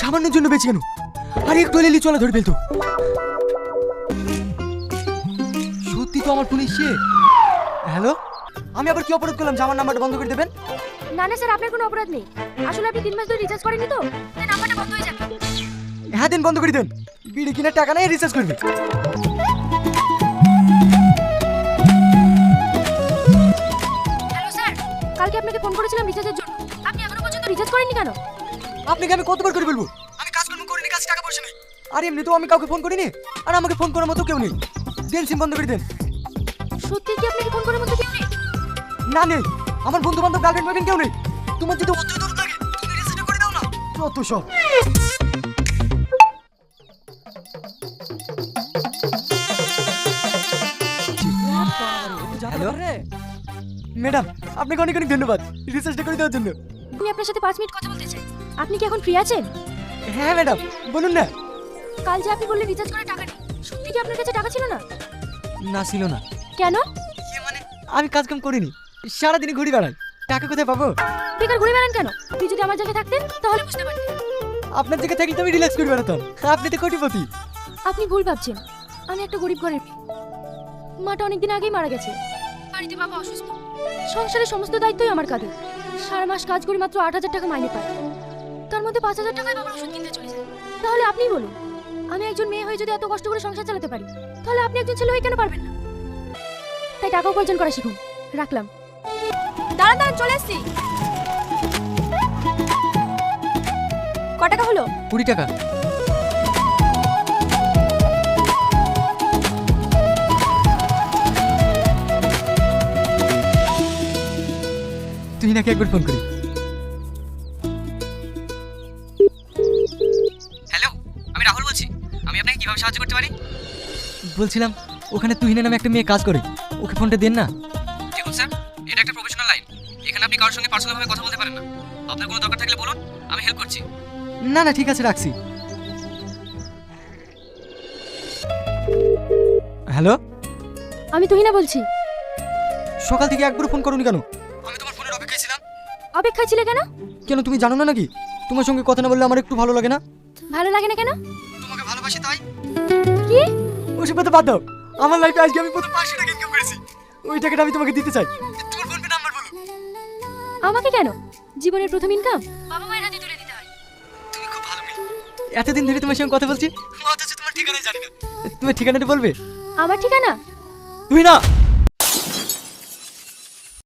সামান্যের জন্য বেঁচে কেন? আর একটু এলি চলে ধরে ফেলতো। সত্যি তো আমার ফোন এসছে। হ্যালো, আমি আবার কি অপরাধ করলাম যে আমার নাম্বারটা বন্ধ করে দেবেন? না না স্যার, আপনার কোনো অপরাধ নেই। আসলে আপনি 3 মাস ধরে রিচার্জ করেননি তো, তাই নাম্বারটা বন্ধ হয়ে যাবে। হ্যাঁ দেন, বন্ধ করে দেন। বিড়ি কিনার টাকা নেই, রিচার্জ করবে। হ্যালো স্যার, কালকে আপনাকে ফোন করেছিলাম রিচার্জের জন্য। আপনি এখনো পর্যন্ত রিচার্জ করেননি কেন? আপনাকে আমি কতবার করে বলবো আমি কাজকর্ম করিনি, কাজ টাকা পয়সা নেই। আর এমনি তো আমি কাউকে ফোন করিনি, আর আমাকে ফোন করার মতো কেউ নেই। দেন, সিম বন্ধ করে দেন। সত্যি কি আপনাকে ফোন করার মতো কেউ নেই? না নেই, আমার বন্ধু বান্ধব গার্লফ্রেন্ড বয়ফ্রেন্ড কেউ নেই। তোমার যদি অত দরদ লাগে তুমি রিচার্জটা করে দাও না। যত সব। হ্যালো ম্যাডাম, আপনাকে অনেক অনেক ধন্যবাদ রিচার্জটা করে দেওয়ার জন্য। আমি আপনার সাথে 5 মিনিট কথা বলতে চাই। আপনি কি এখন ফ্রি আছেন? হ্যাঁ ম্যাডাম, বলুন না। কাল যে আপনি বললেন রিচার্জ করে টাকা নেই, সত্যি কি আপনার কাছে টাকা ছিল না? না ছিল না। কেন? মানে আমি কাজকাম করিনি, সারাদিন ঘুরে বেড়াই, টাকা কোথায় পাবো? বেকার ঘুরে বেড়ান কেন? আপনি যদি আমার জায়গায় থাকতেন তাহলে বুঝতে পারতেন। আপনার জায়গায় থাকলে তো আমি রিল্যাক্স করে বেড়াতাম। আপনি তো কোটিপতি। আপনি ভুল ভাবছেন। আমি একটা গরিব ঘরের মেয়ে। মাটা অনেকদিন আগেই মারা গেছে। বাড়িতে বাবা অসুস্থ। সংসারের সমস্ত দায়িত্বই আমার কাঁধে। সারা মাস কাজ করে মাত্র 8,000 টাকা মাইনে পাই। তার মধ্যে 5,000 টাকায় বাবার ওষুধ কিনতে চলে যায়। তাহলে আপনিই বলুন, আমি একজন মেয়ে হয়ে যদি এত কষ্ট করে সংসার চালাতে পারি, তাহলে আপনি একজন ছেলে হয়ে কেন পারবেন না? তাই টাকা উপার্জন করা শিখুন। রাখলাম। দাঁড়ান দাঁড়ান, চলে আসছি। ক টাকা হলো? 20 টাকা। তুই নাকি একবার ফোন করি। হ্যালো, আমি রাহুল বলছি। আমি আপনাকে কিভাবে সাহায্য করতে পারি? বলছিলাম ওখানে তুহিনা নামে একটা মেয়ে কাজ করে, ওকে ফোনটা দেন না। দেখুন স্যার, এটা একটা প্রফেশনাল লাইন। এখানে আপনি কারোর সঙ্গে পার্সোনাল ভাবে কথা বলতে পারেন না। আপনার কোনো দরকার থাকলে বলুন, আমি হেল্প করছি। না না ঠিক আছে, রাখছি। হ্যালো, আমি তুহিনা বলছি। সকাল থেকে একবার ফোন করোনি কেন? আমি তোমার ফোনের অপেক্ষায় ছিলাম। অপেক্ষায় ছিলে কেন? কেন তুমি জানো না নাকি তোমার সঙ্গে কথা না বললে আমার একটু ভালো লাগে না? ভালো লাগে না কেন? তোমাকে ভালোবাসি তাই। কি? ওসব কথা বাদ দাও। আমার লাইফে আজকে আমি প্রথম 500 টাকা ইনকাম করেছি। ওই টাকাটা আমি তোমাকে দিতে চাই। তোমার ফোন পে নাম্বার বলো। আমাকে কেন? জীবনের প্রথম ইনকাম বাবা মায়ের হাতে তুলে দিতে হয়। তুমি খুব ভালো মেয়ে। এতদিন ধরে তোমার সঙ্গে কথা বলছি, অথচ তোমার ঠিকানা জানি না। তোমার ঠিকানাটা বলবে? আমার ঠিকানা? তুই না